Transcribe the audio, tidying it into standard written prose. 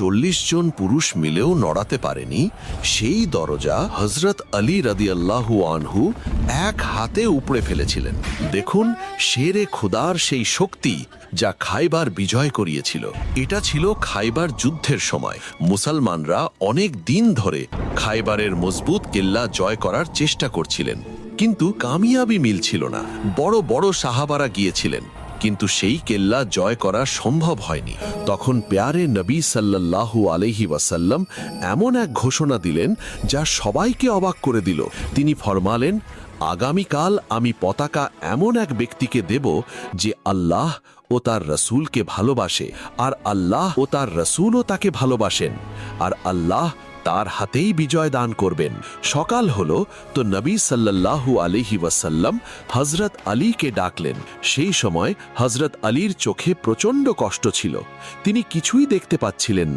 40 জন পুরুষ মিলেও নড়াতে পারেনি, সেই দরজা হযরত আলী রাদিয়াল্লাহু আনহু এক হাতে উপড়ে ফেলেছিলেন। দেখুন শেরে খুদার সেই শক্তি যা খাইবার বিজয় করিয়েছিল। এটা ছিল খাইবার যুদ্ধের সময়। মুসলমানরা অনেক দিন ধরে খাইবারের মজবুত কেল্লা জয় করার চেষ্টা করছিলেন, কিন্তু কামিয়াবি মিলছিল না। বড় বড় সাহাবারা গিয়েছিলেন, কিন্তু সেই কেল্লা জয় করা সম্ভব হয়নি। তখন প্যারে নবী সাল্লাল্লাহু আলাইহি ওয়াসাল্লাম এমন এক ঘোষণা দিলেন যা সবাইকে অবাক করে দিল। তিনি ফরমালেন, আগামীকাল আমি পতাকা এমন এক ব্যক্তিকে দেব যে আল্লাহ ও তার রসুলকে ভালোবাসে, আর আল্লাহ ও তার রসুলও তাকে ভালোবাসেন, আর আল্লাহ তার হাতেই বিজয় দান করবেন। সকাল হলো তো নবী সাল্লাল্লাহু আলাইহি ওয়াসাল্লাম হযরত আলীকে ডাকলেন। সেই সময় হযরত আলীর চোখে প্রচণ্ড কষ্ট ছিল, তিনি কিছুই দেখতে পাচ্ছিলেন না।